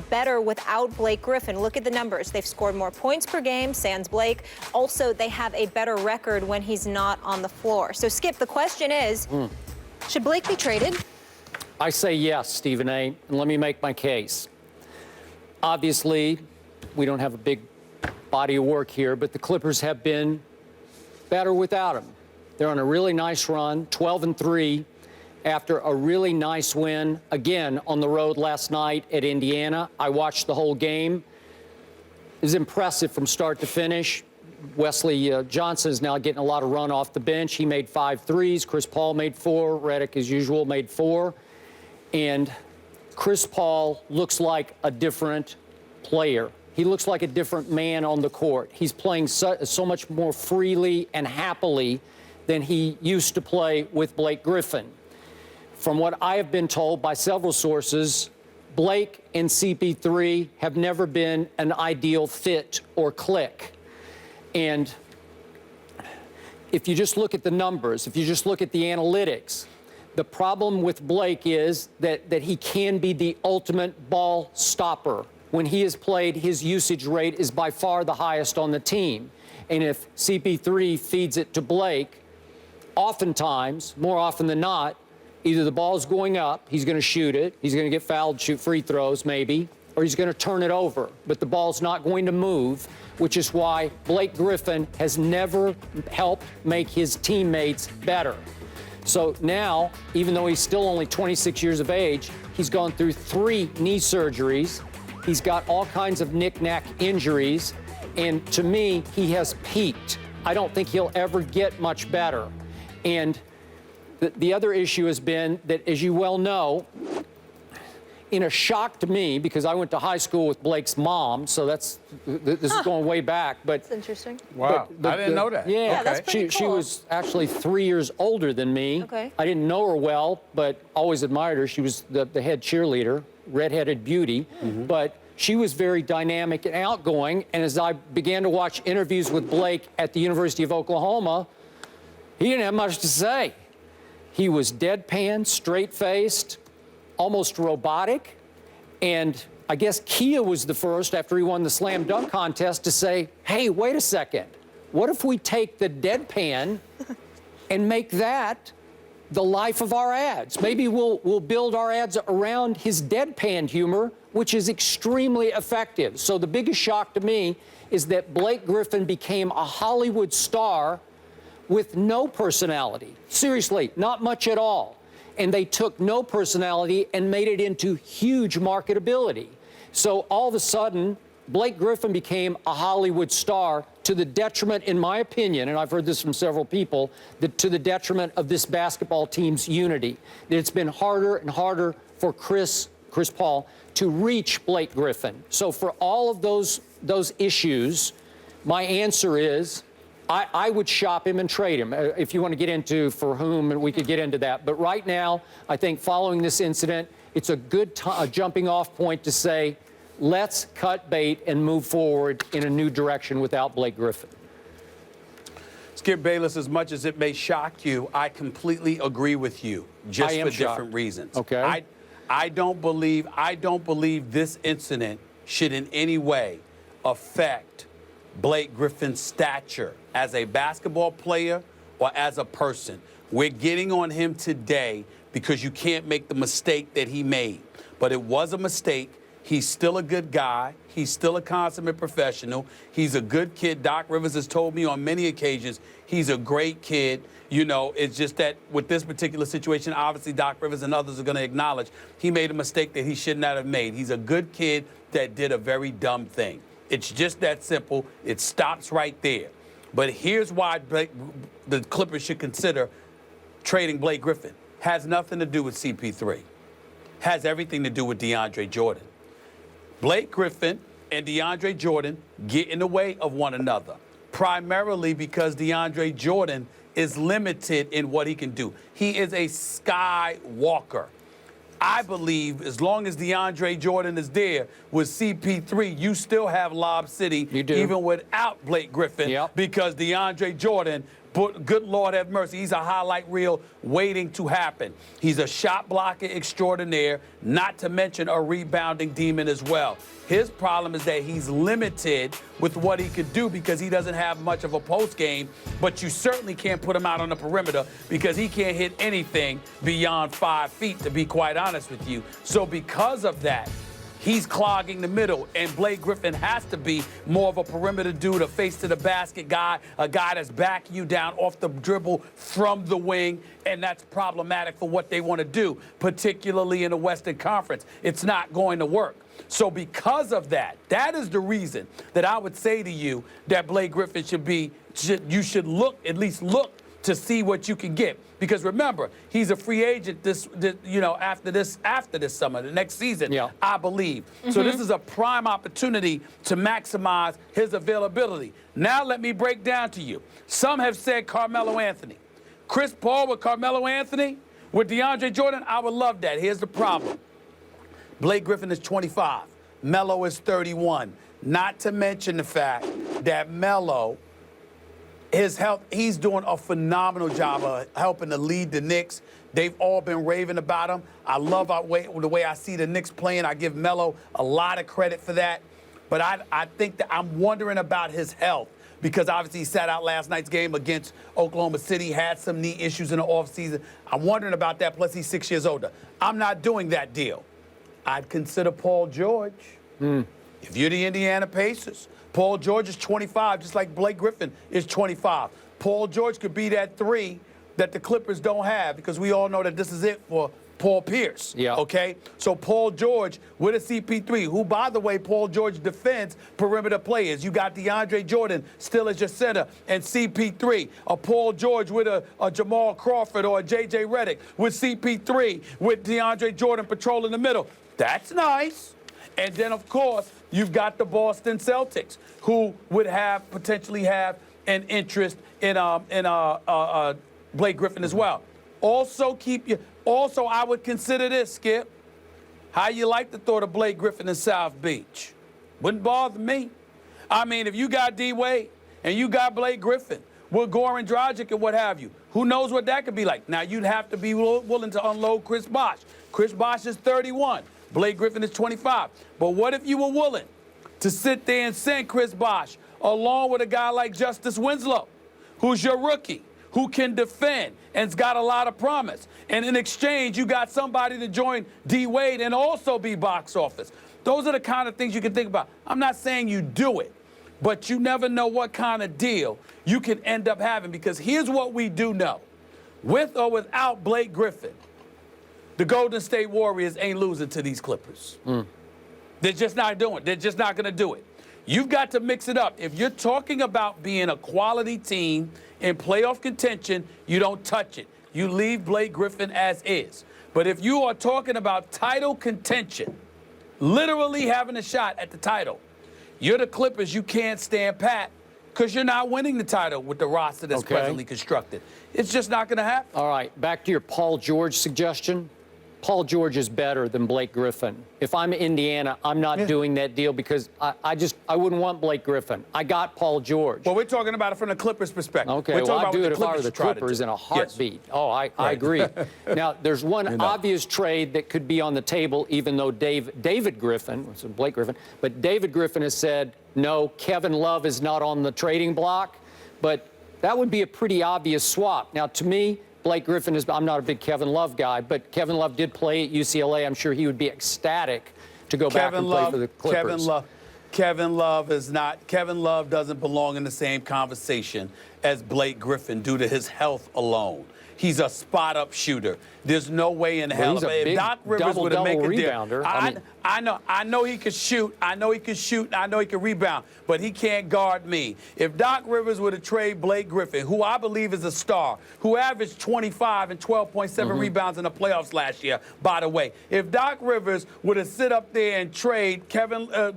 better without Blake Griffin. Look at the numbers. They've scored more points per game, sans Blake. Also, they have a better record when he's not on the floor. So, Skip, the question is, should Blake be traded? I say yes, Stephen A., and let me make my case. Obviously, we don't have a big body of work here, but the Clippers have been better without him. They're on a really nice run, 12-3, after a really nice win, again, on the road last night at Indiana. I watched the whole game. It was impressive from start to finish. Wesley Johnson is now getting a lot of run off the bench. He made 5 threes. Chris Paul made 4. Redick, as usual, made 4. And Chris Paul looks like a different player. He looks like a different man on the court. He's playing so much more freely and happily than he used to play with Blake Griffin. From what I have been told by several sources, Blake and CP3 have never been an ideal fit or click. And if you just look at the numbers, if you just look at the analytics, the problem with Blake is that he can be the ultimate ball stopper. When he is played, his usage rate is by far the highest on the team. And if CP3 feeds it to Blake, oftentimes, more often than not, either the ball's going up, he's going to shoot it, he's going to get fouled, shoot free throws maybe, or he's going to turn it over. But the ball's not going to move, which is why Blake Griffin has never helped make his teammates better. So now, even though he's still only 26 years of age, he's gone through 3 knee surgeries. He's got all kinds of knick-knack injuries. And to me, he has peaked. I don't think he'll ever get much better. And the other issue has been that, as you well know, in a shock to me, because I went to high school with Blake's mom, so this is going way back. But that's interesting. Wow, I didn't know that. Yeah, that's pretty cool. She was actually 3 years older than me. Okay. I didn't know her well, but always admired her. She was the head cheerleader, redheaded beauty. But she was very dynamic and outgoing. And as I began to watch interviews with Blake at the University of Oklahoma, he didn't have much to say. He was deadpan, straight-faced, almost robotic. And I guess Kia was the first, after he won the slam dunk contest, to say, hey, wait a second. What if we take the deadpan and make that the life of our ads? Maybe we'll build our ads around his deadpan humor, which is extremely effective. So the biggest shock to me is that Blake Griffin became a Hollywood star with no personality. Seriously, not much at all. And they took no personality and made it into huge marketability. So all of a sudden, Blake Griffin became a Hollywood star to the detriment, in my opinion, and I've heard this from several people, to the detriment of this basketball team's unity. That it's been harder and harder for Chris Paul to reach Blake Griffin. So for all of those issues, my answer is, I would shop him and trade him. If you want to get into for whom, and we could get into that. But right now, I think following this incident, it's a good jumping off point to say, let's cut bait and move forward in a new direction without Blake Griffin. Skip Bayless, as much as it may shock you, I completely agree with you, just for different reasons. Okay. I don't believe this incident should in any way affect Blake Griffin's stature as a basketball player or as a person. We're getting on him today because you can't make the mistake that he made. But it was a mistake. He's still a good guy. He's still a consummate professional. He's a good kid. Doc Rivers has told me on many occasions he's a great kid. You know, it's just that with this particular situation, obviously Doc Rivers and others are going to acknowledge he made a mistake that he should not have made. He's a good kid that did a very dumb thing. It's just that simple. It stops right there. But here's why the Clippers should consider trading Blake Griffin. Has nothing to do with CP3. Has everything to do with DeAndre Jordan. Blake Griffin and DeAndre Jordan get in the way of one another, primarily because DeAndre Jordan is limited in what he can do. He is a skywalker. I believe as long as DeAndre Jordan is there with CP3, you still have Lob City, even without Blake Griffin, because DeAndre Jordan But good Lord have mercy, he's a highlight reel waiting to happen. He's a shot blocker extraordinaire, not to mention a rebounding demon as well. His problem is that he's limited with what he could do because he doesn't have much of a post game, but you certainly can't put him out on the perimeter because he can't hit anything beyond 5 feet, to be quite honest with you. So because of that, he's clogging the middle, and Blake Griffin has to be more of a perimeter dude, a face-to-the-basket guy, a guy that's backing you down off the dribble from the wing, and that's problematic for what they want to do, particularly in the Western Conference. It's not going to work. So because of that, that is the reason that I would say to you that Blake Griffin you should at least look to see what you can get. Because remember, he's a free agent after this summer, the next season, yeah. I believe. So this is a prime opportunity to maximize his availability. Now let me break down to you. Some have said Carmelo Anthony. Chris Paul with Carmelo Anthony, with DeAndre Jordan, I would love that. Here's the problem. Blake Griffin is 25. Melo is 31. Not to mention the fact that Melo, his health, he's doing a phenomenal job of helping to lead the Knicks. They've all been raving about him. I love the way I see the Knicks playing. I give Melo a lot of credit for that. But I think that I'm wondering about his health because obviously he sat out last night's game against Oklahoma City, had some knee issues in the offseason. I'm wondering about that, plus he's 6 years older. I'm not doing that deal. I'd consider Paul George. If you're the Indiana Pacers, Paul George is 25, just like Blake Griffin is 25. Paul George could be that 3 that the Clippers don't have because we all know that this is it for Paul Pierce. Yeah. Okay? So Paul George with a CP3, who, by the way, Paul George defends perimeter players. You got DeAndre Jordan still as your center and CP3. A Paul George with a Jamal Crawford or a J.J. Redick with CP3 with DeAndre Jordan patrolling the middle. That's nice. And then, of course, you've got the Boston Celtics, who would potentially have an interest in Blake Griffin as well. Also, I would consider this, Skip. How you like the thought of Blake Griffin in South Beach? Wouldn't bother me. I mean, if you got D. Wade and you got Blake Griffin with Goran Dragic and what have you, who knows what that could be like? Now, you'd have to be willing to unload Chris Bosh. Chris Bosh is 31. Blake Griffin is 25. But what if you were willing to sit there and send Chris Bosh along with a guy like Justice Winslow, who's your rookie, who can defend and's got a lot of promise? And in exchange, you got somebody to join D. Wade and also be box office. Those are the kind of things you can think about. I'm not saying you do it, but you never know what kind of deal you can end up having, because here's what we do know. With or without Blake Griffin, the Golden State Warriors ain't losing to these Clippers. They're just not doing it. They're just not going to do it. You've got to mix it up. If you're talking about being a quality team in playoff contention, you don't touch it. You leave Blake Griffin as is. But if you are talking about title contention, literally having a shot at the title, you're the Clippers, you can't stand pat because you're not winning the title with the roster that's presently constructed. It's just not going to happen. All right, back to your Paul George suggestion. Paul George is better than Blake Griffin. If I'm Indiana, I'm not doing that deal because I wouldn't want Blake Griffin. I got Paul George. Well, we're talking about it from the Clippers' perspective. Okay, we're well, I'd do it if I were Clippers the Clippers in a heartbeat. Yes. Oh, I agree. Now, there's one obvious trade that could be on the table, even though David Griffin, so Blake Griffin, but David Griffin has said, no, Kevin Love is not on the trading block, but that would be a pretty obvious swap. Now, to me, Blake Griffin I'm not a big Kevin Love guy, but Kevin Love did play at UCLA. I'm sure he would be ecstatic to go back and play for the Clippers. Kevin Love doesn't belong in the same conversation as Blake Griffin due to his health alone. He's a spot-up shooter. There's no way in hell. If Doc Rivers would have made a deal, I know he could shoot. I know he could shoot. I know he could rebound. But he can't guard me. If Doc Rivers would have traded Blake Griffin, who I believe is a star, who averaged 25 and 12.7 rebounds in the playoffs last year, by the way. If Doc Rivers would have sit up there and trade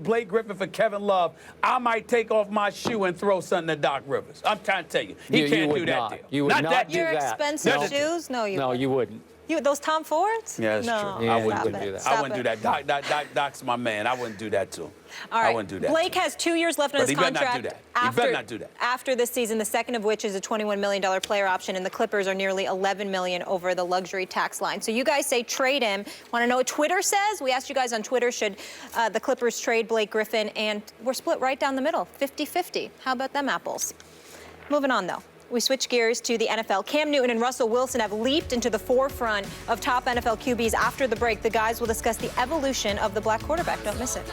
Blake Griffin for Kevin Love, I might take off my shoe and throw something at Doc Rivers. I'm trying to tell you, he can't do that deal. You would not do that. Your expensive shoes? No, you wouldn't. You wouldn't. Those Tom Fords? Yeah, that's no. true. Yeah, I you wouldn't wouldn't do do that. that. I Stop wouldn't it. do that. Doc's my man. I wouldn't do that to him. All right. I wouldn't do that. Blake has 2 years left on But his he better not contract. do that. He better not do that. After this season, the second of which is a $21 million player option, and the Clippers are nearly $11 million over the luxury tax line. So you guys say trade him. Want to know what Twitter says? We asked you guys on Twitter, should the Clippers trade Blake Griffin? And we're split right down the middle, 50-50. How about them apples? Moving on, though. We switch gears to the NFL. Cam Newton and Russell Wilson have leaped into the forefront of top NFL QBs after the break. The guys will discuss the evolution of the black quarterback. Don't miss it.